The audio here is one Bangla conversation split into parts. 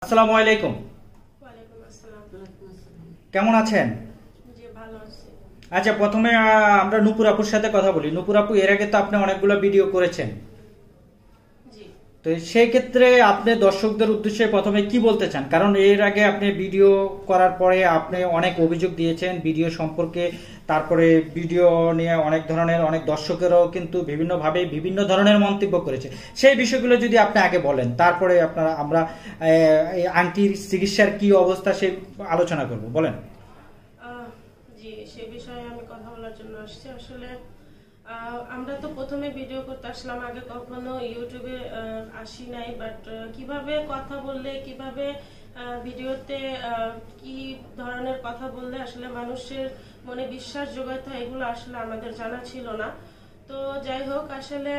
আসসালামু আলাইকুম। ওয়ালাইকুম আসসালাম। কেমন আছেন? জি ভালো আছি। আচ্ছা, প্রথমে আমরা নূপুর আপুর সাথে কথা বলি। নূপুর আপু, এর আগে তো আপনি অনেকগুলো ভিডিও করেছেন, জি তো সেই ক্ষেত্রে আপনি দর্শকদের উদ্দেশ্যে প্রথমে কি বলতে চান? কারণ এর আগে আপনি ভিডিও করার পরে আপনি অনেক অভিযোগ দিয়েছেন ভিডিও সম্পর্কে, তারপরে ভিডিও নিয়ে অনেক দর্শকেরও কিন্তু বিভিন্নভাবে বিভিন্ন ধরনের মন্তব্য করেছে। সেই বিষয়গুলো যদি আপনি আগে বলেন, তারপরে আমরা এই আংটির চিকিৎসার কি অবস্থা সে আলোচনা করব। বলেন। জি, সে বিষয়ে আমি কথা বলার জন্য আসছি। আসলে আমরা তো প্রথমে ভিডিও করতে আসলাম, আগে কখনো ইউটিউবে আসি নাই। বাট কিভাবে কথা বললে, কিভাবে ভিডিওতে কি ধরনের কথা বললে আসলে মানুষের মনে বিশ্বাস যোগাতে হয়, এগুলো আসলে আমাদের জানা ছিল না। তো যাই হোক, আসলে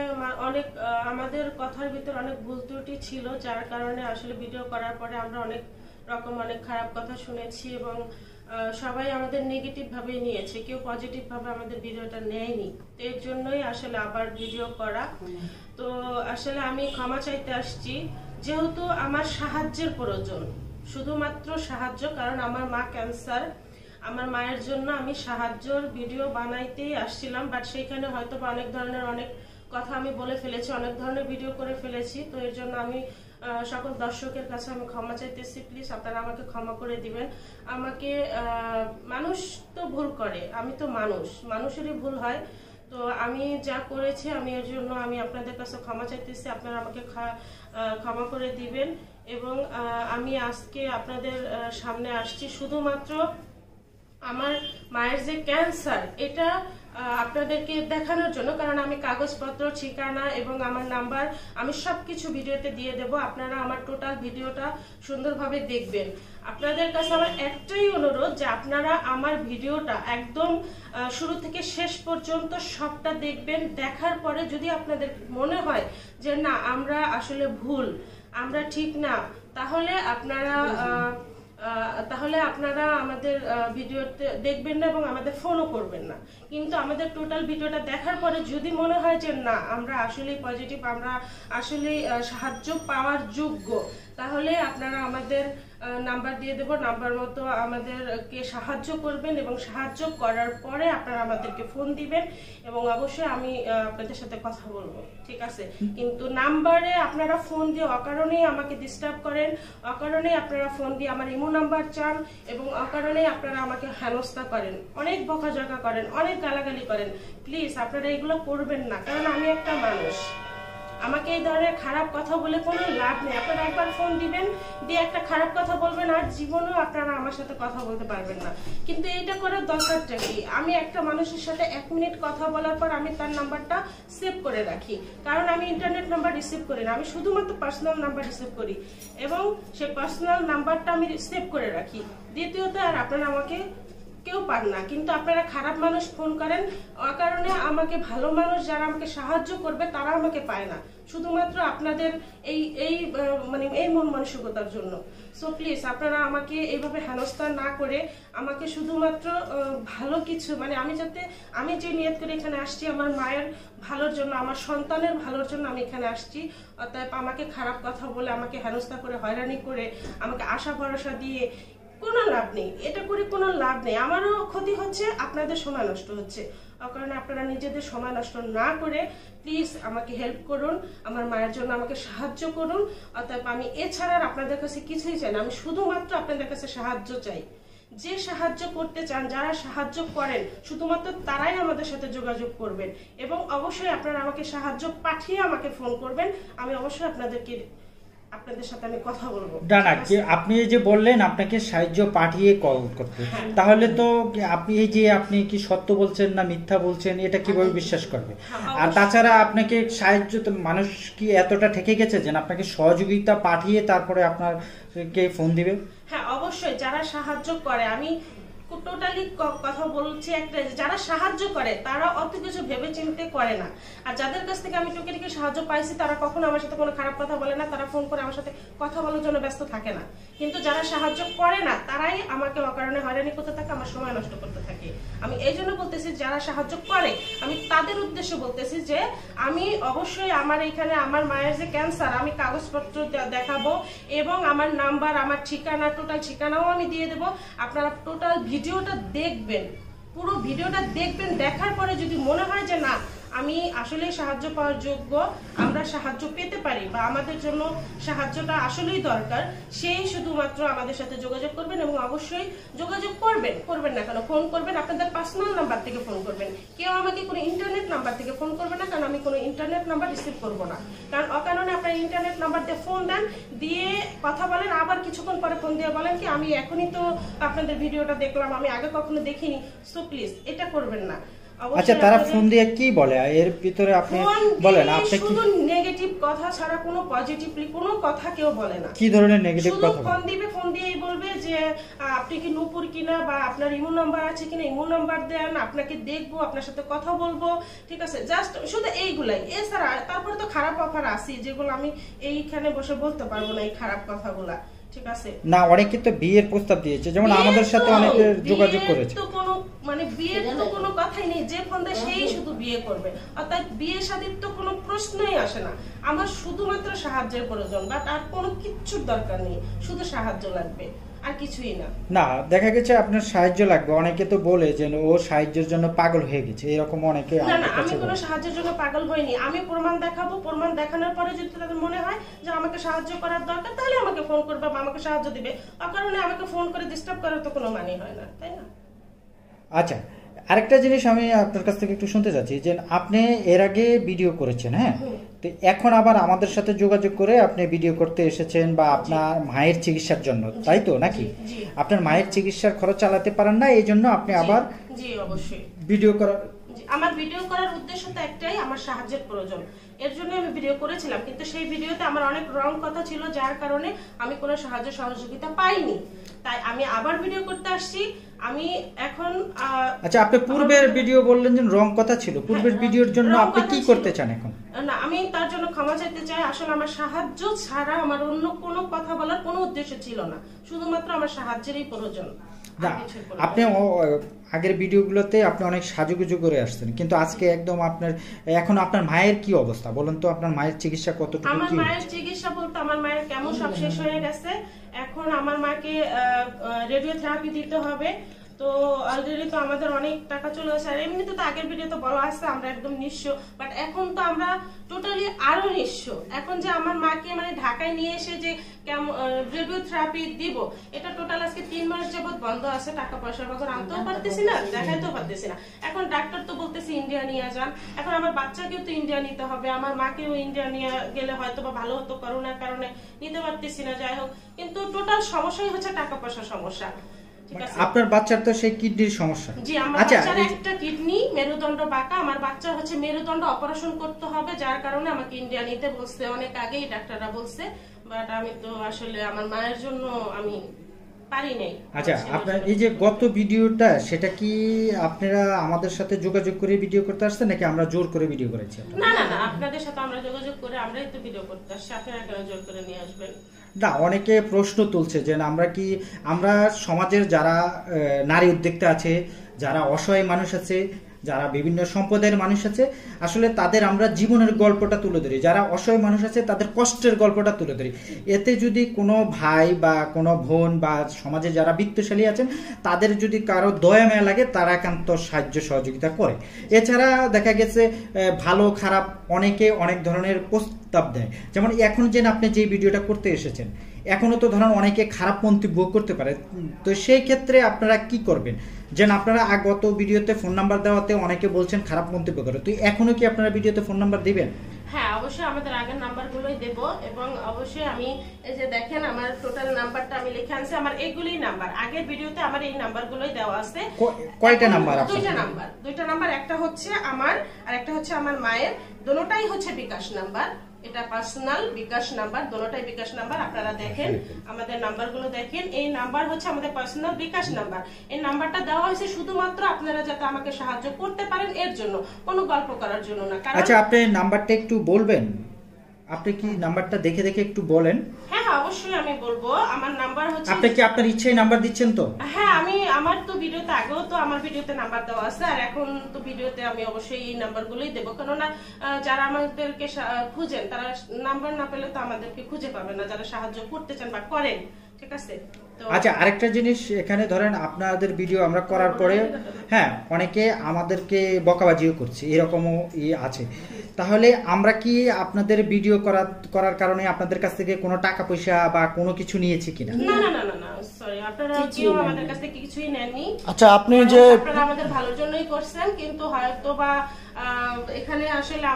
অনেক আমাদের কথার ভিতর অনেক ভুল ত্রুটি ছিল, যার কারণে আসলে ভিডিও করার পরে আমরা অনেক খারাপ কথা শুনেছি এবং সবাই আমাদের নেগেটিভ ভাবে নিয়েছে, কেউ পজিটিভ ভাবে আমাদের ভিডিওটা নেয়নি। তো এর জন্যই আসলে আবার ভিডিও করা। তো আসলে আমি ক্ষমা চাইতে আসছি, যেহেতু আমার সাহায্যের প্রয়োজন, শুধুমাত্র সাহায্য। কারণ আমার মা ক্যান্সার, আমার মায়ের জন্য আমি সাহায্যের ভিডিও বানাইতেই আসছিলাম। বাট সেইখানে হয়তো অনেক ধরনের অনেক কথা আমি বলে ফেলেছি, অনেক ধরনের ভিডিও করে ফেলেছি। তো এর জন্য আমি সকল দর্শকের কাছে আমি ক্ষমা চাইতেছি। প্লিজ আপনারা আমাকে ক্ষমা করে দিবেন। আমাকে মানুষ তো ভুল করে, আমি তো মানুষেরই ভুল হয়। তো আমি যা করেছি, আমি এর জন্য আমি আপনাদের কাছে ক্ষমা চাইতেছি। আপনারা আমাকে ক্ষমা করে দিবেন। এবং আমি আজকে আপনাদের সামনে আসছি শুধুমাত্র আমার মায়ের যে ক্যান্সার, এটা আপনাদেরকে দেখানোর জন্য। কারণ আমি কাগজপত্র, ঠিকানা এবং আমার নাম্বার আমি সবকিছু ভিডিওতে দিয়ে দেব। আপনারা আমার টোটাল ভিডিওটা সুন্দরভাবে দেখবেন। আপনাদের কাছে আমার একটাই অনুরোধ যে আপনারা আমার ভিডিওটা একদম শুরু থেকে শেষ পর্যন্ত সবটা দেখবেন। দেখার পরে যদি আপনাদের মনে হয় যে না, আমরা আসলে ভুল, আমরা ঠিক না, তাহলে আপনারা আমাদের ভিডিওতে দেখবেন না এবং আমাদের ফোনও করবেন না। কিন্তু আমাদের টোটাল ভিডিওটা দেখার পরে যদি মনে হয় যে না, আমরা আসলেই পজিটিভ, আমরা আসলেই সাহায্য পাওয়ার যোগ্য, তাহলে আপনারা আমাদের নাম্বার দিয়ে দেব। নাম্বার মতো আমাদেরকে সাহায্য করবেন এবং সাহায্য করার পরে আপনারা আমাদেরকে ফোন দিবেন এবং অবশ্যই আমি আপনাদের সাথে কথা বলবো, ঠিক আছে? কিন্তু নাম্বারে আপনারা ফোন দিয়ে অকারণেই আমাকে ডিস্টার্ব করেন, অকারণেই আপনারা ফোন দিয়ে আমার ইমো নাম্বার চান এবং অকারণেই আপনারা আমাকে হেনস্থা করেন, অনেক বকাঝকা করেন, অনেক গালাগালি করেন। প্লিজ আপনারা এগুলো করবেন না। কারণ আমি একটা মানুষ, আমাকে এই ধরনের খারাপ কথা বলে কোনো লাভ নেই। আপনারা একবার ফোন দিবেন, দিয়ে একটা খারাপ কথা বলবেন, আর জীবনেও আপনারা আমার সাথে কথা বলতে পারবেন না। কিন্তু এইটা করার দরকারটা কি? আমি একটা মানুষের সাথে 1 মিনিট কথা বলার পর আমি তার নাম্বারটা সেভ করে রাখি। কারণ আমি ইন্টারনেট নাম্বার রিসিভ করি না, আমি শুধুমাত্র পার্সোনাল নাম্বার রিসিভ করি এবং সেই পার্সোনাল নাম্বারটা আমি সেভ করে রাখি। দ্বিতীয়ত, আর আপনারা আমাকে কেউ পান না। কিন্তু আপনারা খারাপ মানুষ ফোন করেন অকারণে, আমাকে ভালো মানুষ যারা আমাকে সাহায্য করবে তারা আমাকে পায় না, শুধুমাত্র আপনাদের এই মন মানসিকতার জন্য। সো প্লিজ আপনারা আমাকে এইভাবে হেনস্থা না করে আমাকে শুধুমাত্র ভালো কিছু, আমি যে নিয়ত করে এখানে আসছি আমার মায়ের ভালোর জন্য, আমার সন্তানের ভালোর জন্য আমি এখানে আসছি। অতএব আমাকে খারাপ কথা বলে, আমাকে হেনস্থা করে, হয়রানি করে, আমাকে আশা ভরসা দিয়ে কোনো লাভ নেই। এটা করে কোনো লাভ নেই, আমারও ক্ষতি হচ্ছে, আপনাদের সময় নষ্ট হচ্ছে। কারণ আপনারা নিজেদের সময় নষ্ট না করে প্লিজ আমাকে হেল্প করুন, আমার মায়ের জন্য আমাকে সাহায্য করুন। অতএব আমি এছাড়া আপনাদের কাছে কিছুই চাই না, আমি শুধুমাত্র আপনাদের কাছে সাহায্য চাই। যে সাহায্য করতে চান, যারা সাহায্য করেন, শুধুমাত্র তারাই আমাদের সাথে যোগাযোগ করবেন এবং অবশ্যই আপনারা আমাকে সাহায্য পাঠিয়ে আমাকে ফোন করবেন। আমি অবশ্যই আপনাদের সাথে আমি কথা বলবো। আপনি যে বললেন আপনাকে সাহায্য পাঠিয়ে কল করতে, তাহলে তো আপনি কি সত্য বলছেন না মিথ্যা বলছেন, এটা কিভাবে বিশ্বাস করবে? আর তাছাড়া আপনাকে সাহায্য, মানুষ কি এতটা ঠেকে গেছে যে আপনাকে সহযোগিতা পাঠিয়ে তারপরে আপনাকে ফোন দিবে? হ্যাঁ, অবশ্যই যারা সাহায্য করে, আমি টোটালি কথা বলছি একটা, যারা সাহায্য করে তারা অত কিছু ভেবে চিন্তে করে না। আর যাদের কাছ থেকে আমি টুকি সাহায্য পাইছি তারা কখনো আমার সাথে কোনো খারাপ কথা বলে না, তারা ফোন করে আমার সাথে কথা বলার জন্য ব্যস্ত থাকে না। কিন্তু যারা সাহায্য করে না তারাই আমাকে অকারণে হয়রানি করতে থাকে, আমার সময় নষ্ট করতে থাকে, আমি এই জন্য বলতেছি যারা সাহায্য করে আমি তাদের উদ্দেশ্যে বলতেছি যে আমি অবশ্যই আমার এখানে আমার মায়ের যে ক্যান্সার আমি কাগজপত্র দেখাবো এবং আমার নাম্বার, আমার ঠিকানা, টোটাল ঠিকানাও আমি দিয়ে দেবো। আপনারা টোটাল ভিডিওটা দেখবেন, পুরো ভিডিওটা দেখবেন, দেখার পরে যদি মনে হয় যে না আমি আসলেই সাহায্য পাওয়ার যোগ্য, আমরা সাহায্য পেতে পারি বা আমাদের জন্য সাহায্যটা আসলেই দরকার, সেই শুধুমাত্র আমাদের সাথে যোগাযোগ করবেন এবং অবশ্যই যোগাযোগ করবেন না কেন, ফোন করবেন, আপনাদের পার্সোনাল নাম্বার থেকে ফোন করবেন। কেউ আমাকে কোনো ইন্টারনেট নাম্বার থেকে ফোন করবে না, কারণ আমি কোনো ইন্টারনেট নাম্বার রিসিভ করবো না। কারণ অকারণে আপনার ইন্টারনেট নাম্বার দিয়ে ফোন দেন, দিয়ে কথা বলেন, আবার কিছুক্ষণ পরে ফোন দিয়ে বলেন কি আমি এখনই তো আপনাদের ভিডিওটা দেখলাম, আমি আগে কখনো দেখিনি। সো প্লিজ এটা করবেন না। আচ্ছা, তারা ফোন দিয়ে কি বলে এর ভিতরে আপনি বলেন? আপনি শুধু নেগেটিভ কথা ছাড়া কোনো পজিটিভলি কোনো কথা কেউ বলে না। কি ধরনের নেগেটিভ কথা? শুধু ফোন দিবে, ফোন দিয়েই বলবে যে আপনি কি নূপুর কিনা বা আপনার ইমো নাম্বার আছে কিনা, ইমো নাম্বার দেন, আপনাকে দেখবো, আপনার সাথে কথা বলবো, ঠিক আছে, জাস্ট শুধু এইগুলাই। এছাড়া তারপরে তো খারাপ অফার আছে যেগুলো আমি এইখানে বসে বলতে পারবো না, এই খারাপ কথাগুলা, ঠিক আছে না। অনেকে তো বিয়ের প্রস্তাব দিয়েছে, যেমন আমাদের সাথে অনেকে যোগাযোগ করেছে। তো কোনো মানে বিয়ের তো কোনো কথাই নেই, যে ফোন দেয় সেই শুধু বিয়ে করবে, অর্থাৎ বিয়ে শাদীর তো কোনো প্রশ্নই আসে না। আমার শুধুমাত্র সাহায্যের প্রয়োজন, বাট আর কোনো কিচ্ছুর দরকার নেই, শুধু সাহায্য লাগবে, আর কিছুই না। না, দেখা গেছে আপনার সাহায্য লাগবে, অনেকে তো বলে যে ও সাহায্যের জন্য পাগল হয়ে গেছে, এরকম অনেকে। না না, আমি কোনো সাহায্যের জন্য পাগল হইনি, আমি প্রমাণ দেখাবো, প্রমাণ দেখানোর পরে যদি তাদের মনে হয় যে আমাকে সাহায্য করার দরকার, তাহলে আমাকে ফোন করবে বা আমাকে সাহায্য দিবে। অকারণে আমাকে ফোন করে ডিস্টার্ব করার তো কোনো মানে হয় না, তাই না? আচ্ছা, আরেকটা জিনিস আমি আপনার কাছ থেকে একটু শুনতে চাচ্ছি যে আপনি এর আগে ভিডিও করেছেন, হ্যাঁ, তো এখন আবার আমাদের সাথে যোগাযোগ করে আপনি ভিডিও করতে এসেছেন বা আপনার মায়ের চিকিৎসার জন্য, তাই তো নাকি? আপনার মায়ের চিকিৎসার খরচ চালাতে পারেন না, এই জন্য আপনি আবার জি অবশ্যই ভিডিও করার। আমার ভিডিও করার উদ্দেশ্য তো একটাই, আমার সাহায্যের প্রয়োজন, এর জন্য আমি ভিডিও করেছিলাম। কিন্তু সেই ভিডিওতে আমার অনেক রং কথা ছিল, যার কারণে আমি কোনো সাহায্য সহযোগিতা পাইনি, তাই আমি আবার ভিডিও করতে আসছি। আমি এখন আচ্ছা, আপনি পূর্বের ভিডিও বললেন যে রং কথা ছিল, পূর্বের ভিডিওর জন্য আপনি কি করতে চান এখন? না, আমি তার জন্য ক্ষমা চাইতে চাই। আসলে আমার সাহায্য ছাড়া আমার অন্য কোনো কথা বলার কোনো উদ্দেশ্য ছিল না, শুধুমাত্র আমার সাহায্যেরই প্রয়োজন। আপনি আগের ভিডিওগুলোতে আপনি অনেক সাজুগুজু করে আসছেন, কিন্তু আজকে একদম আপনার এখন আপনার মায়ের কি অবস্থা বলুন তো? আপনার মায়ের চিকিৎসা কতটুকু? আমার মায়ের চিকিৎসা বলতে আমার মায়ের কেমন সব শেষ হয়ে গেছে। এখন আমার মাকে রেডিওথেরাপি দিতে হবে। তো অলরেডি তো আমাদের অনেক টাকা চলে আসে, আর এমনিতে তো আগের ভিডিও তো বলা আছে আমরা একদম নিঃস্ব, বাট এখন তো আমরা টোটালি আরো নিঃস্ব। এখন যে আমার মাকে মানে ঢাকায় নিয়ে এসে যে রেডিওথেরাপি দিব, এটা টোটাল আজকে 3 মাস যাবত বন্ধ আছে। টাকা পয়সার কথা আনতেও পারতেছি না, দেখাইতেও পারতেছি না। এখন ডাক্তার তো বলতেছে ইন্ডিয়া নিয়ে যান, এখন আমার বাচ্চাকেও তো ইন্ডিয়া নিতে হবে, আমার মাকেও ইন্ডিয়া নিয়ে গেলে হয়তো বা ভালো হতো, করোনার কারণে নিতে পারতেছি না। যাই হোক, কিন্তু টোটাল সমস্যাই হচ্ছে টাকা পয়সার সমস্যা। আপনার বাচ্চার তো সেই কিডনির সমস্যা। জি, আমার বাচ্চার একটা কিডনি মেরুদণ্ড বাঁকা, আমার বাচ্চা হচ্ছে মেরুদণ্ড অপারেশন করতে হবে, যার কারণে আমাকে ইন্ডিয়া নিতে বলছে, অনেক আগেই ডাক্তাররা বলছে, বাট আমি তো আসলে আমার মায়ের জন্য আমি পারি নাই। আচ্ছা, আপনার এই যে গত ভিডিওটা, সেটা কি আপনারা আমাদের সাথে যোগাযোগ করে ভিডিও করতে আসছেন নাকি আমরা জোর করে ভিডিও করেছি? না না না, আপনাদের সাথে আমরা যোগাযোগ করে আমরাই তো ভিডিও করতে আসছি, আপনারা কেন জোর করে নিয়ে আসবেন? না, অনেকে প্রশ্ন তুলছে যে আমরা সমাজের যারা নারী উদ্যোক্তা আছে, যারা অসহায় মানুষ আছে, যারা বিভিন্ন সম্প্রদায়ের মানুষ আছে, আসলে তাদের আমরা জীবনের গল্পটা তুলে ধরি, যারা অসহায় মানুষ আছে তাদের কষ্টের গল্পটা তুলে ধরি। এতে যদি কোনো ভাই বা কোনো বোন বা সমাজে যারা বিত্তশালী আছেন তাদের যদি কারো দয়া মায়া লাগে, তারা একান্ত সাহায্য সহযোগিতা করে। এছাড়া দেখা গেছে ভালো খারাপ অনেকে অনেক ধরনের প্রস্তাব দেয়। যেমন এখন যে আপনি যে ভিডিওটা করতে এসেছেন, এখনো তো ধরেন অনেকে খারাপ মন্তব্য করতে পারে, তো সেই ক্ষেত্রে আপনারা কি করবেন? যেন আপনারা গত ভিডিওতে ফোন নাম্বার দেওয়াতে অনেকে বলছেন খারাপ মন্তব্য করে, তো এখনো কি আপনারা ভিডিওতে ফোন নাম্বার দিবেন? হ্যাঁ, অবশ্যই আমাদের আগের নাম্বারগুলোই দেব, এবং অবশ্যই আমি এই যে দেখেন আমার টোটাল নাম্বারটা আমি লিখে আনছি, আমার এইগুলোই নাম্বার, আগের ভিডিওতে আমার এই নাম্বারগুলোই দেওয়া আছে। কয়টা নাম্বার? দুইটা নাম্বার, একটা হচ্ছে আমার আর একটা হচ্ছে আমার মায়ের, দুটোটাই হচ্ছে বিকাশ নাম্বার। এটা পার্সোনাল বিকাশ নাম্বার, দুটোটাই বিকাশ নাম্বার। আপনারা দেখেন আমাদের নাম্বারগুলো দেখেন, এই নাম্বার হচ্ছে আমাদের পার্সোনাল বিকাশ নাম্বার। এই নাম্বারটা দেওয়া হয়েছে শুধুমাত্র আপনারা যাতে আমাকে সাহায্য করতে পারেন এর জন্য, কোনো গল্প করার জন্য না। আচ্ছা, আপনি নাম্বারটা একটু বলবেন? আপনি কি নাম্বারটা দেখে দেখে একটু বলেন? হ্যাঁ অবশ্যই আমি বলবো। আমার নাম্বার হচ্ছে, আপনি কি আপনার ইচ্ছায় নাম্বার দিচ্ছেন তো? হ্যাঁ, আমি আমার আমার তো ভিডিওতে আগেও তো আমার ভিডিওতে নাম্বার দেওয়া আছে, আর এখন তো ভিডিওতে আমি অবশ্যই এই নাম্বারগুলোই দেবো, কেননা যারা আমাদেরকে খুঁজেন তারা নাম্বার না পেলে তো আমাদেরকে খুঁজে পাবে না, যারা সাহায্য করতে চান বা করেন। ঠিক আছে। আচ্ছা, আরেকটা জিনিস, এখানে ধরেন আপনাদের ভিডিও আমরা করার পরে হ্যাঁ অনেকে আমাদেরকে বকাবাজিও করছে, এরকমও আছে। তাহলে আমরা কি আপনাদের ভিডিও করার কারণে আপনাদের কাছ থেকে কোনো টাকা পয়সা বা কোনো কিছু নিয়েছি কিনা? না না না না না, সরি, আপনারা কেউ আমাদের কাছ থেকে কিছুই নেননি। আচ্ছা, আপনি যে আপনারা আমাদের ভালোর জন্যই করছেন, কিন্তু হয়তো বা এখানে আসলে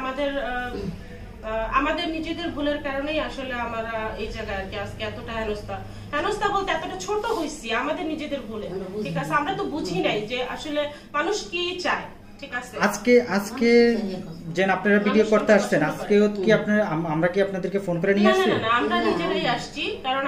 আমাদের নিজেদের ভুলের কারণেই আসলে আমরা এই জায়গায় আর কি আজকে এতটা হেনস্থা বলতে এতটা ছোট হইছি আমাদের নিজেদের ভুলে। ঠিক আছে, আমরা তো বুঝি নাই যে আসলে মানুষ কি চায়। ঠিক আছে, আজকে যে আপনারা ভিডিও করতে আসছেন, আজকেও কি আপনারা আমরা কি আপনাদেরকে ফোন করে নিয়ে আসছি? না, আমরা নিজেরাই আসছি, কারণ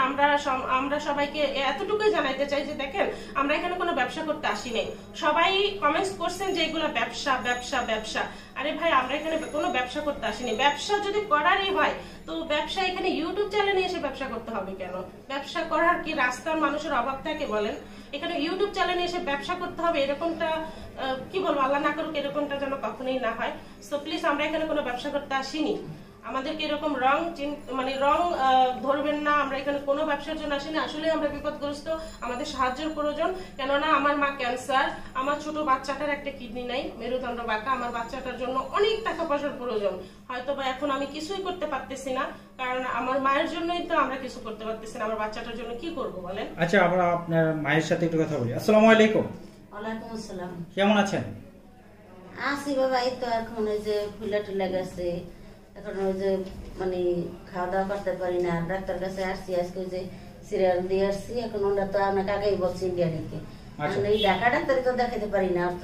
আমরা সবাইকে এতটুকুই জানাইতে চাই যে দেখেন আমরা এখানে কোনো ব্যবসা করতে আসি নাই। সবাই কমেন্টস করছেন যে এগুলো ব্যবসা ব্যবসা ব্যবসা। আরে ভাই, আমরা এখানে কোনো ব্যবসা করতে আসিনি। ব্যবসা যদি করারই হয় তো ব্যবসা এখানে ইউটিউব চ্যানেলে এসে ব্যবসা করতে হবে কেন? ব্যবসা করার কি রাস্তার মানুষের অভাব থাকে বলেন? এখানে ইউটিউব চ্যানেলে এসে ব্যবসা করতে হবে, এরকমটা কি বলবো, আল্লাহ না করুক এরকমটা যেন কখনোই না হয়। সো প্লিজ, আমরা এখানে কোনো ব্যবসা করতে আসিনি। আমাদেরকে এরকম রং ধরবেন না। আমরা এখানে কোনো ব্যবসার জন্য আসিনি। আসলে আমরা বিপদগ্রস্ত, আমাদের সাহায্যের প্রয়োজন। কেননা আমার মা ক্যান্সার, আমার ছোট বাচ্চাটার একটা কিডনি নাই, মেরুদণ্ড বাঁকা। আমার বাচ্চাটার জন্য অনেক টাকা পয়সার প্রয়োজন। হয়তো বা এখন আমি কিছুই করতে পারতেছি না, কারণ আমার মায়ের জন্যই তো আমরা কিছু করতে পারতেছি না। আমার বাচ্চাটার জন্য কি করব বলেন? আচ্ছা, আমরা আপনার মায়ের সাথে একটু কথা বলি। আসসালামু আলাইকুম। ওয়ালাইকুম আসসালাম। কেমন আছেন? আছি বাবা, এই তো এখন ওই যে ফুলা টুলা গেছে, এখন ওই যে মানে খাওয়া দাওয়া করতে পারি না। ডাক্তার কাছে আসছি আজকে, ওই যে সিরিয়াল দিয়ে আসছি। এখন ওরা তো অনেক আগেই বলছে ইন্ডিয়া নিতে, এখন এই ঢাকা ডাক্তারে তো দেখাতে পারি না অর্থ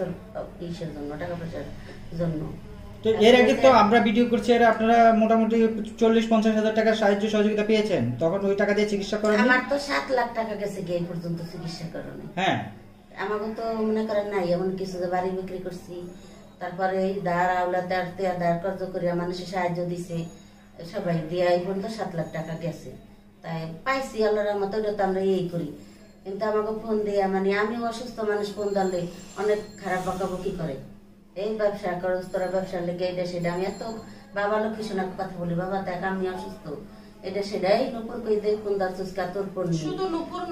কিসের জন্য, টাকা পয়সার জন্য। তো এর আগে তো আমরা ভিডিও করছি, এর আপনারা মোটামুটি 40-50 হাজার টাকার সাহায্য সহযোগিতা পেয়েছেন, তখন ওই টাকা দিয়ে চিকিৎসা করেন? আমার তো 7 লাখ টাকা গেছে গিয়ে পর্যন্ত চিকিৎসা কারণে। হ্যাঁ, আমাকে তো মনে করেন নাই এমন কিছু, যে বাড়ি বিক্রি করছি, তারপরে এই ধার আওলা ধার কর্জ করিয়া মানুষের সাহায্য দিছে, সবাই দিয়ে এই পর্যন্ত 7 লাখ টাকা গেছে। তাই পাইছি আল্লাহর রহমতে, ওটা তো আমরা এই করি। কিন্তু আমাকে ফোন দিয়ে মানে আমিও অসুস্থ মানুষ, ফোন দিলে অনেক খারাপ বকাবকি করে, এই ব্যবসা করো তোরা, ব্যবসার লেগে এটা সেটা। আমি এত বাবা লক্ষ্মী শোনার কথা বলি, বাবা দেখ আমি অসুস্থ, এটা সেটাই নুপুর কই দে কোন দার চুস্কা তোর পর নিয়ে শুধু নুপুর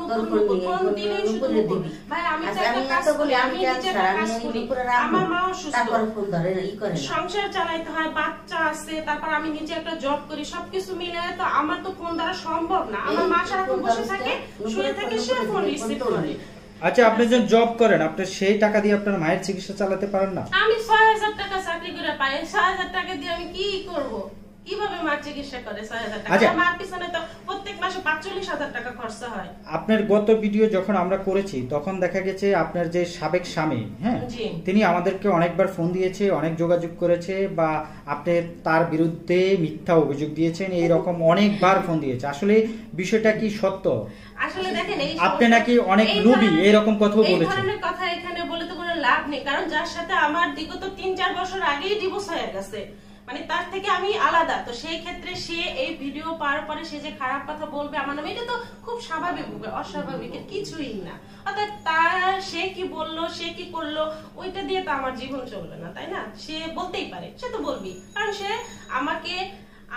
কোন দিনে নুপুরে দিবি। ভাই, আমি এত বলি আমি ক্যান্সার, আমি নুপুরে রাখবো, তারপর ফোন ধরে ই করে সংসার চালাইতে হয়, বাচ্চা আছে, তারপর আমি নিজে একটা জব করি, সবকিছু মিলে তো আমার তো ফোন দ্বারা সম্ভব না। আমার মা সারাক্ষণ বসে থাকে, শুয়ে থাকে, সে ফোন রিসিভ করে। আচ্ছা, আপনি যখন জব করেন, আপনি সেই টাকা দিয়ে আপনার মায়ের চিকিৎসা চালাতে পারেন না? আমি ৬০০০ টাকা চাকরি করে পাই, ৬০০০ টাকা দিয়ে আমি কি করব? কিভাবে মার চিকিৎসা করে ৬০০০ টাকা? মার পিছনে তো প্রত্যেক মাসে ৪৫,০০০ টাকা খরচা হয়। আপনার গত ভিডিও যখন আমরা করেছি, তখন দেখা গেছে আপনার যে সাবেক স্বামী, হ্যাঁ, তিনি আমাদেরকে অনেকবার ফোন দিয়েছে, অনেক যোগাযোগ করেছে, বা আপনি তার বিরুদ্ধে মিথ্যা অভিযোগ দিয়েছেন, এই রকম অনেকবার ফোন দিয়েছে। আসলে বিষয়টা কি সত্য? আসলে দেখেন, আপনি নাকি অনেক লোভী, এরকম কথা বলেছেন। এই ধরনের কথা এখানে বলে তো কোনো লাভ নেই, কারণ যার সাথে আমার বিগত ৩-৪ বছর আগেই ডিভোর্স হয়ে গেছে, মানে তার থেকে আমি আলাদা। তো সেই ক্ষেত্রে সে এই ভিডিও পাওয়ার পরে সে যে খারাপ কথা বলবে আমার নামে, এটা তো খুব স্বাভাবিক, অস্বাভাবিক কিছুই না। অর্থাৎ সে কি বললো, সে কি করলো, ওইটা দিয়ে তো আমার জীবন চলবে না, তাই না? সে বলতেই পারে, সে তো বলবি, কারণ সে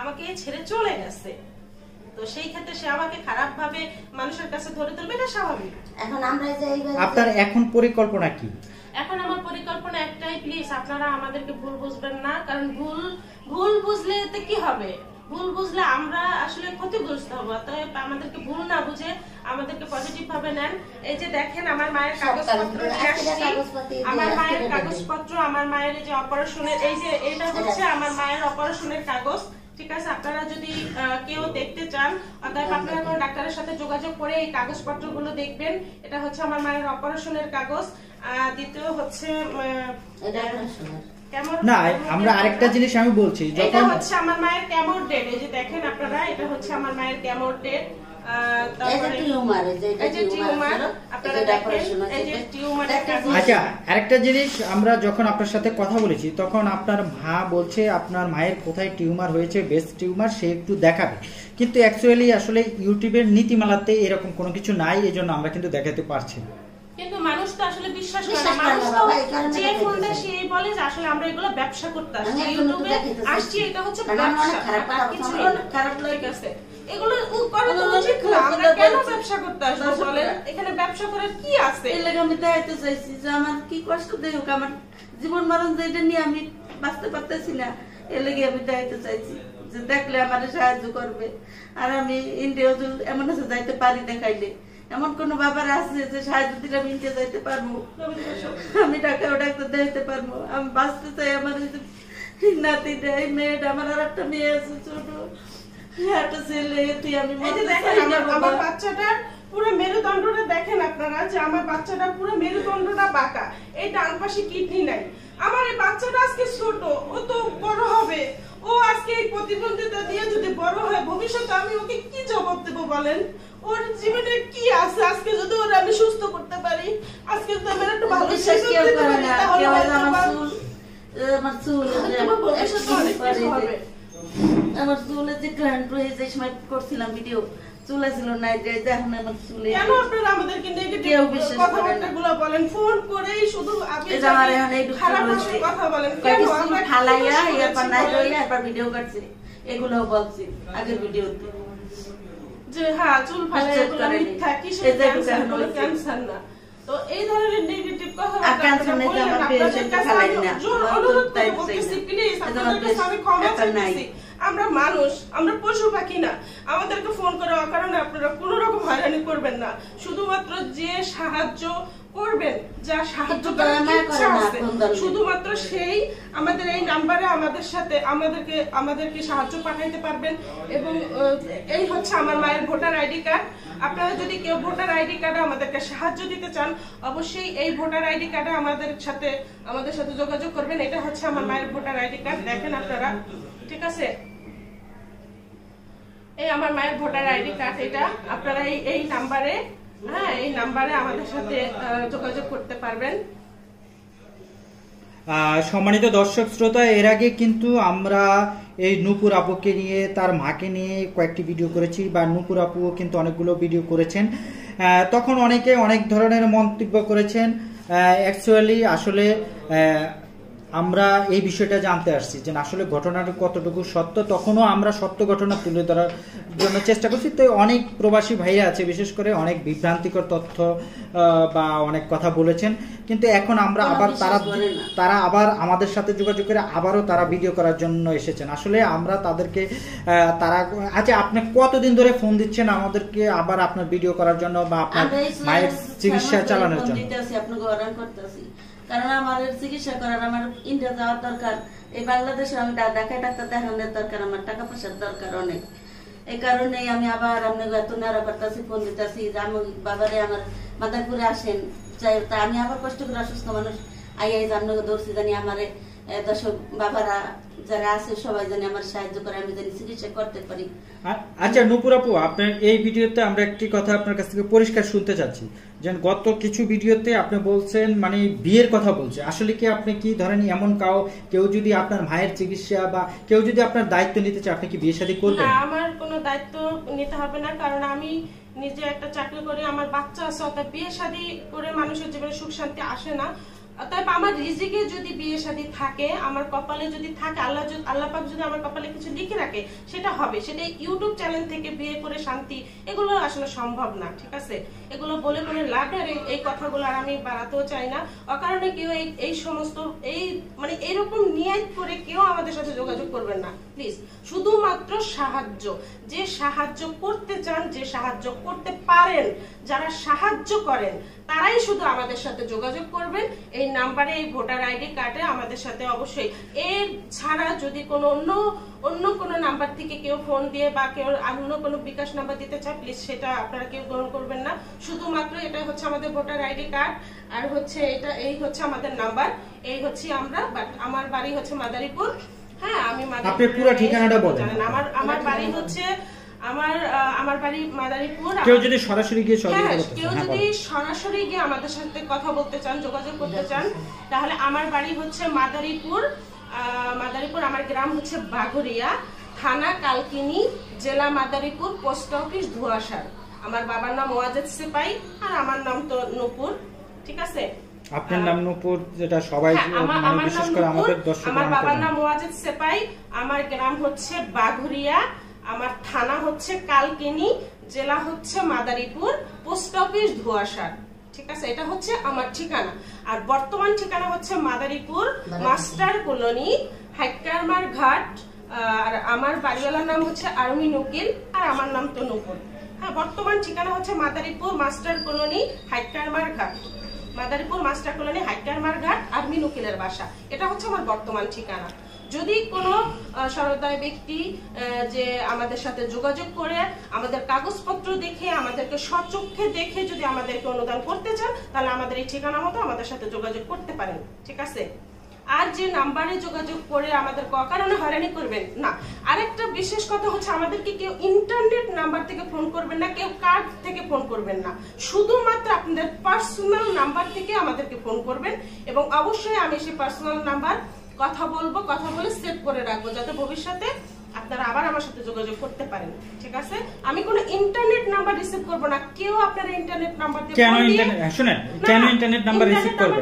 আমাকে ছেড়ে চলে গেছে। তো সেই ক্ষেত্রে সে আমাকে খারাপ ভাবে মানুষের কাছে ধরে তুলবে, এটা স্বাভাবিক। এখন আমরা যে আপনার এখন পরিকল্পনা কি? এখন আমার পরিকল্পনা একটাই, প্লিজ আপনারা আমাদেরকে ভুল বুঝবেন না, কারণ ভুল বুঝলে এতে কি হবে? ভুল বুঝলে আমরা আসলে ক্ষতিগ্রস্ত হবো। তাই আমাদেরকে ভুল না বুঝে আমাদেরকে পজিটিভ ভাবে নেন। এই যে দেখেন আমার মায়ের কাগজপত্র, আমার মায়ের কাগজপত্র, আমার মায়ের যে অপারেশনের, এই যে এটা হচ্ছে আমার মায়ের অপারেশনের কাগজ। ঠিক আছে, আপনারা যদি কেউ দেখতে চান, অতএব আপনারা কোনো ডাক্তারের সাথে যোগাযোগ করে এই কাগজপত্রগুলো দেখবেন। এটা হচ্ছে আমার মায়ের অপারেশনের কাগজ। দ্বিতীয় হচ্ছে না, আমরা আরেকটা জিনিস আমি বলছি, এটা হচ্ছে আমার মায়ের কেমোর ডেট। এই যে দেখেন আপনারা, এটা হচ্ছে আমার মায়ের কেমোর ডেট। আচ্ছা, আরেকটা জিনিস, আমরা যখন আপনার সাথে কথা বলেছি তখন আপনার মা বলছে আপনার মায়ের কোথায় টিউমার হয়েছে, বেস্ট টিউমার, সে একটু দেখাবে, কিন্তু অ্যাকচুয়ালি আসলে ইউটিউবের নীতিমালাতে এরকম কোনো কিছু নাই, এই জন্য আমরা কিন্তু দেখাতে পারছি না। কিন্তু মানুষ তো আসলে বিশ্বাস করে না। মানুষ তো যে ফোনটা সেই বলে যে আসলে আমরা এগুলো ব্যবসা করতে আসছি, ইউটিউবে আসছি, এটা হচ্ছে ব্যবসা, কিছু খারাপ লাগে। এগুলো করা তো উচিত না। আমরা কেন ব্যবসা করতে আসবো বলেন? এখানে ব্যবসা করার কি আছে? এই লাগে আমি দেখাইতে চাইছি যে আমার কি কষ্ট দেখ, আমার জীবন মরণ যেটা নিয়ে আমি বাঁচতে পারতেছি না, এর লাগে আমি দেখাইতে চাইছি যে দেখলে আমার সাহায্য করবে। আর আমি ইন্ডিয়া এমন আছে যাইতে পারি দেখাইলে, এমন কোন বাবার আছে যে সাহায্য দিলে আমি ইন্ডিয়া যাইতে পারবো, আমি ঢাকাও ডাক্তার দেখাইতে পারবো। আমি বাঁচতে চাই। আমার নাতি দেয় মেয়েটা, আমার আর একটা মেয়ে আছে ছোট, একটা ছেলে। তুই আমি আমার বাচ্চাটার পুরো মেরুদণ্ডটা দেখেন আপনারা, যে আমার বাচ্চাটার পুরো মেরুদণ্ডটা বাঁকা, এই ডান পাশে কিডনি নাই। আমার এই বাচ্চাটা আজকে ছোট, ও তো বড় হবে, ও আজকে এই প্রতিবন্ধিতা দিয়ে যদি বড় হয় ভবিষ্যতে আমি ওকে কি জবাব দেবো বলেন? ওর জীবনে কি আছে? আজকে যদি ওর আমি সুস্থ করতে পারি, আজকে তো আমার একটু ভালো বিশ্বাস কেউ করে না। কেউ আমার চুল আমার চুলে যে গ্র্যান্ড রয়ে যে সময় করছিলাম ভিডিও, চুল ছিল না, এখন আমার চুলে কেন আপনারা আমাদেরকে নেগেটিভ কথাবার্তাগুলো বলেন? ফোন করেই শুধু আপনি খারাপ কথা বলেন কেন? আমরা ফালাইয়া এরপর নাই রইয়া এরপর ভিডিও করছি, এগুলো বলছি আগের ভিডিওতে যে হ্যাঁ চুল ফালাইয়া এগুলো মিথ্যা, কি সেটা ক্যান্সার না। তো এই ধরনের নেগেটিভ কথাবার্তা বলেন। আপনাদের কাছে আমি অনুরোধ করে বলতেছি, প্লিজ আপনাদের কাছে আমি ক্ষমা চাইছি। আমরা মানুষ, আমরা পশু পাখি না। আমাদেরকে ফোন করে অকারণে আপনারা কোনো রকম হয়রানি করবেন না। শুধুমাত্র যে সাহায্য করবেন, যা সাহায্য করার ইচ্ছা আছে, শুধুমাত্র সেই আমাদের এই নাম্বারে আমাদেরকে সাহায্য পাঠাইতে পারবেন। এবং এই হচ্ছে আমার মায়ের ভোটার আইডি কার্ড। আপনারা যদি কেউ ভোটার আইডি কার্ডে আমাদেরকে সাহায্য দিতে চান, অবশ্যই এই ভোটার আইডি কার্ডে আমাদের সাথে যোগাযোগ করবেন। এটা হচ্ছে আমার মায়ের ভোটার আইডি কার্ড, দেখেন আপনারা, ঠিক আছে? এই আমার মায়ের ভোটার আইডি কার্ড, এটা আপনারা এই নাম্বারে, হ্যাঁ এই নাম্বারে আমাদের সাথে যোগাযোগ করতে পারবেন। সম্মানিত দর্শক শ্রোতা, এর আগে কিন্তু আমরা এই নূপুর আপুকে নিয়ে, তার মাকে নিয়ে কয়েকটি ভিডিও করেছি, বা নূপুর আপুও কিন্তু অনেকগুলো ভিডিও করেছেন। তখন অনেকে অনেক ধরনের মন্তব্য করেছেন। অ্যাকচুয়ালি আসলে আমরা এই বিষয়টা জানতে আসছি যে আসলে ঘটনাটা কতটুকু সত্য। তখনও আমরা সত্য ঘটনা তুলে ধরার জন্য চেষ্টা করছি। তো অনেক প্রবাসী ভাইরা আছে, বিশেষ করে অনেক বিভ্রান্তিকর তথ্য বা অনেক কথা বলেছেন, কিন্তু এখন আমরা আবার তারা আবার আমাদের সাথে যোগাযোগ করে আবারও তারা ভিডিও করার জন্য এসেছেন। আসলে আমরা তাদেরকে আচ্ছা, আপনি কতদিন ধরে ফোন দিচ্ছেন আমাদেরকে আবার আপনার ভিডিও করার জন্য বা আপনার মায়ের চিকিৎসা চালানোর জন্য? কারণ আমার চিকিৎসা করার, আমার ইন্ডিয়া যাওয়ার দরকার, এই বাংলাদেশে আমি ঢাকায় ডাক্তার দেখানোর দরকার, আমার টাকা পয়সার দরকার অনেক। এই কারণেই আমি আবার আপনাকে এত নেড়া করতেছি, ফোন দিতেছি যে আমি বাবারে আমার মাদারপুরে আসেন, চাই তা আমি আবার কষ্ট করে অসুস্থ মানুষ আপনাকে ধরছি, জানি আমার দর্শক বাবারা যারা আছে সবাই জানি আমার সাহায্য করে, আমি জানি চিকিৎসা করতে পারি। আচ্ছা নূপুর আপু, আপনার এই ভিডিওতে আমরা একটি কথা আপনার কাছ থেকে পরিষ্কার শুনতে চাচ্ছি, যে গত কিছু ভিডিওতে আপনি বলছেন মানে বিয়ের কথা বলছে। আসলে কি আপনি কি ধরেন এমন কেউ যদি আপনার মায়ের চিকিৎসা বা কেউ যদি আপনার দায়িত্ব নিতে চায়, আপনি কি বিয়ে শাদী করবেন? না, আমার কোনো দায়িত্ব নিতে হবে না, কারণ আমি নিজে একটা চাকরি করি, আমার বাচ্চা আছে। অর্থাৎ বিয়ে শাদী করে মানুষের জীবনে সুখ শান্তি আসে না। অতএব আমার রিজিকে যদি বিয়ে শাদী থাকে, আমার কপালে যদি থাকে, আল্লাহ পাক যদি আমার কপালে কিছু লিখে রাখে, সেটা হবে। সেটা ইউটিউব চ্যানেল থেকে বিয়ে করে শান্তি, এগুলো আসলে সম্ভব না, ঠিক আছে? এগুলো বলে কোনো লাভ নেই। এই কথাগুলো আর আমি বাড়াতেও চাই না। অকারণে কেউ এই সমস্ত মানে এরকম নিয়ত করে কেউ আমাদের সাথে যোগাযোগ করবেন না প্লিজ। শুধুমাত্র সাহায্য, যে সাহায্য করতে চান, যে সাহায্য করতে পারেন, যারা সাহায্য করেন, তারাই শুধু আমাদের সাথে যোগাযোগ করবেন। এই নাম্বারে, এই ভোটার আইডি কার্ডে আমাদের সাথে অবশ্যই। এর ছাড়া যদি কোনো অন্য কোনো নাম্বার থেকে কেউ ফোন দিয়ে বা কেউ অন্য কোনো বিকাশ নাম্বার দিতে চায়, প্লিজ সেটা আপনারা কেউ গ্রহণ করবেন না। শুধুমাত্র এটা হচ্ছে আমাদের ভোটার আইডি কার্ড, আর হচ্ছে এই হচ্ছে আমাদের নাম্বার, এই হচ্ছে আমরা। বাট আমার বাড়ি হচ্ছে মাদারীপুর। হ্যাঁ, আমি আপনি পুরো ঠিকানাটা বলেন। আমার বাড়ি হচ্ছে আমার বাড়ি মাদারীপুর। কেউ যদি সরাসরি গিয়ে সরাসরি গিয়ে আমাদের সাথে কথা বলতে চান, যোগাযোগ করতে চান, তাহলে আমার বাড়ি হচ্ছে মাদারীপুর। আমার গ্রাম হচ্ছে বাঘরিয়া, থানা কালকিনি, জেলা মাদারীপুর, পোস্ট অফিস ধুয়াশার। আমার বাবার নাম ওয়াজেদ সিপাই, আর আমার নাম তো নূপুর। ঠিক আছে? আপনার নাম নূপুর, যেটা সবাই মানে বিশেষ করে আমাদের দর্শক, আমার বাবার নাম ওয়াজেদ সেপাই, আমার গ্রাম হচ্ছে বাঘুরিয়া, আমার থানা হচ্ছে কালকিনি, জেলা হচ্ছে মাদারীপুর, পোস্ট অফিস ধোয়াশার। ঠিক আছে, এটা হচ্ছে আমার ঠিকানা। আর বর্তমান ঠিকানা হচ্ছে মাদারীপুর মাস্টার কলোনি, হাইকারমার ঘাট। আর আমার বাড়িওয়ালার নাম হচ্ছে আরমিন উকিল, আর আমার নাম তো নূপুর। হ্যাঁ, বর্তমান ঠিকানা হচ্ছে মাদারীপুর মাস্টার কলোনি, হাইকারমার ঘাট। মাদারীপুর মাস্টার কলোনি, হাইকারমার ঘাট, আরমিন উকিলের বাসা। এটা হচ্ছে আমার বর্তমান ঠিকানা। যদি কোনো সহৃদয় ব্যক্তি যে আমাদের সাথে যোগাযোগ করে, আমাদের কাগজপত্র দেখে, আমাদেরকে সচক্ষে দেখে যদি আমাদেরকে অনুদান করতে চান, তাহলে আমাদের এই ঠিকানা মতো আমাদের সাথে যোগাযোগ করতে পারেন। ঠিক আছে? আর যে নাম্বারে যোগাযোগ করে আমাদের অকারণে হয়রানি করবেন না। আরেকটা বিশেষ কথা হচ্ছে, আমাদেরকে কেউ ইন্টারনেট নাম্বার থেকে ফোন করবেন না, কেউ কার্ড থেকে ফোন করবেন না, শুধুমাত্র আপনাদের পার্সোনাল নাম্বার থেকে আমাদেরকে ফোন করবেন। এবং অবশ্যই আমি সেই পার্সোনাল নাম্বার কথা বলে সেভ করে রাখবো, যাতে ভবিষ্যতে আপনারা আবার আমার সাথে যোগাযোগ করতে পারেন। ঠিক আছে? আমি কোনো ইন্টারনেট নাম্বার রিসিভ করব না। কেউ আপনারা ইন্টারনেট নাম্বার দিয়ে কেন ইন্টারনেট নাম্বার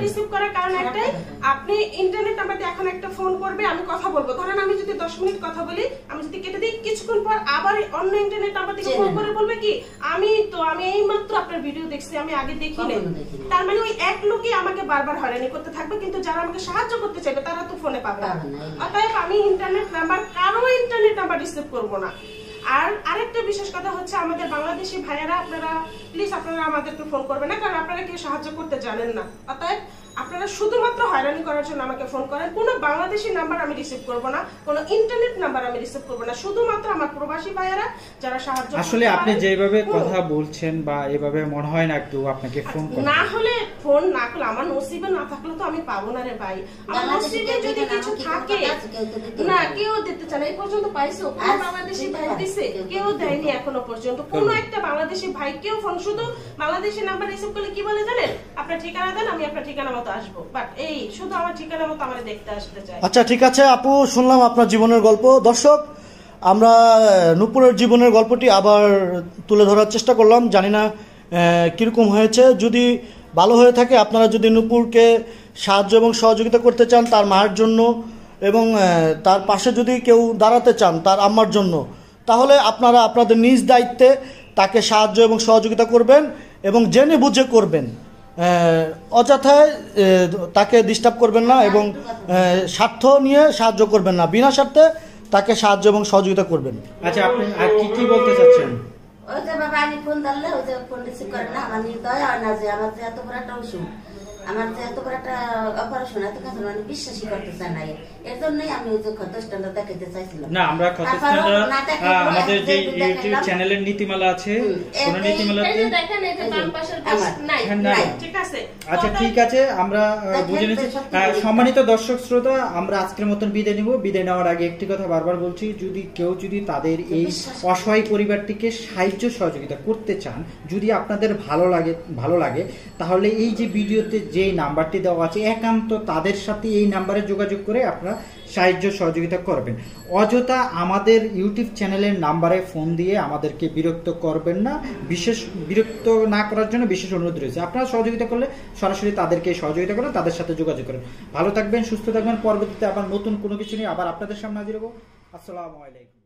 রিসিভ করার কারণ একটাই, আপনি ইন্টারনেট নাম্বার দিয়ে এখন একটা ফোন করবে, আমি কথা বলবো, ধরেন আমি যদি 10 মিনিট কথা বলি, আমি যদি কেটে দিই, কিছুক্ষণ পর আবার অন্য ইন্টারনেট নাম্বার থেকে ফোন করে বলবে কি আমি এই মাত্র আপনার ভিডিও দেখছি, আমি আগে দেখিনি। তার মানে ওই এক লোকই আমাকে বারবার হয়রানি করতে থাকবে, কিন্তু যারা আমাকে সাহায্য করতে চাইবে তারা তো ফোনে পাবে না। অতএব আমি ইন্টারনেট নাম্বার কারো ইন্টারনেট নাম্বার রিসিভ করব না। আর আরেকটা বিশেষ কথা হচ্ছে, আমাদের বাংলাদেশি ভাইয়ারা, আপনারা প্লিজ আপনারা আমাদেরকে ফোন করবেন না, কারণ আপনারা কেউ সাহায্য করতে জানেন না। অতএব আপনারা শুধুমাত্র হয়রানি করার জন্য আমাকে ফোন করেন। কোনো বাংলাদেশি নাম্বার আমি রিসিভ করব না, কোনো ইন্টারনেট নাম্বার আমি রিসিভ করব না, শুধুমাত্র আমার প্রবাসী ভাইয়ারা যারা সাহায্য। আসলে আপনি যেভাবে কথা বলছেন বা এভাবে মনে হয় না একটু আপনাকে ফোন করতে, না হলে ফোন না করলে আমার নসিবে না থাকলে তো আমি পাবো না রে ভাই। আমার নসিবে যদি কিছু থাকে না, কেউ দিতে চায় না। এই পর্যন্ত পাইছো কোন বাংলাদেশি ভাই দিছে? কেউ দেয়নি এখনো পর্যন্ত। কোন একটা বাংলাদেশি ভাই কেউ ফোন, শুধু বাংলাদেশি নাম্বার রিসিভ করলে কি বলে জানেন, আপনার ঠিকানা দেন, আমি আপনার ঠিকানা মতো আসবো। বাট এই শুধু আমার ঠিকানা মতো আমারে দেখতে আসতে চায়। আচ্ছা, ঠিক আছে আপু, শুনলাম আপনার জীবনের গল্প। দর্শক, আমরা নূপুরের জীবনের গল্পটি আবার তুলে ধরার চেষ্টা করলাম, জানি না কীরকম হয়েছে। যদি ভালো হয়ে থাকে, আপনারা যদি নূপুরকে সাহায্য এবং সহযোগিতা করতে চান তার মায়ের জন্য, এবং তার পাশে যদি কেউ দাঁড়াতে চান তার আম্মার জন্য, তাহলে আপনারা আপনাদের নিজ দায়িত্বে তাকে সাহায্য এবং সহযোগিতা করবেন, এবং জেনে বুঝে করবেন। অযথায় তাকে ডিস্টার্ব করবেন না, এবং স্বার্থ নিয়ে সাহায্য করবেন না, বিনা স্বার্থে তাকে সাহায্য এবং সহযোগিতা করবেন। আচ্ছা, আপনি আর কি বলতে চাচ্ছেন? ওই যে বাবা, আমি ফোন ধরলে ওই যে ফোন রিসিভ করে না, আমার নির্দয় হয় না যে আমার যে এত বড় একটা অসুখ, আমার যে এত বড় একটা অপারেশন, এত কাছে মানে বিশ্বাসই করতে চায় না। এর জন্যই আমি ওই যে ক্ষতস্থানটা দেখাতে চাইছিলাম। না, আমরা ক্ষতস্থানটা আমাদের যে ইউটিউব চ্যানেলের নীতিমালা আছে, কোন নীতিমালাতে দেখেন এই যে বাম পাশের নাই, ঠিক আছে? আচ্ছা, ঠিক আছে, আমরা বুঝে নিয়েছি। সম্মানিত দর্শক শ্রোতা, আমরা আজকের মতন বিদায় নিব। বিদায় নেওয়ার আগে একটি কথা বারবার বলছি, যদি কেউ তাদের এই অসহায় পরিবারটিকে সাহায্য সহযোগিতা করতে চান, যদি আপনাদের ভালো লাগে, তাহলে এই যে ভিডিওতে যে নাম্বারটি দেওয়া আছে, একান্ত তাদের সাথে এই নাম্বারে যোগাযোগ করে আপনারা সাহায্য সহযোগিতা করবেন। অযথা আমাদের ইউটিউব চ্যানেলের নাম্বারে ফোন দিয়ে আমাদেরকে বিরক্ত করবেন না। বিরক্ত না করার জন্য বিশেষ অনুরোধ রয়েছে। আপনারা সহযোগিতা করলে সরাসরি তাদেরকে সহযোগিতা করেন, তাদের সাথে যোগাযোগ করেন। ভালো থাকবেন, সুস্থ থাকবেন। পরবর্তীতে আবার নতুন কোনো কিছু নিয়ে আবার আপনাদের সামনে হাজির হবো। আসসালামু আলাইকুম।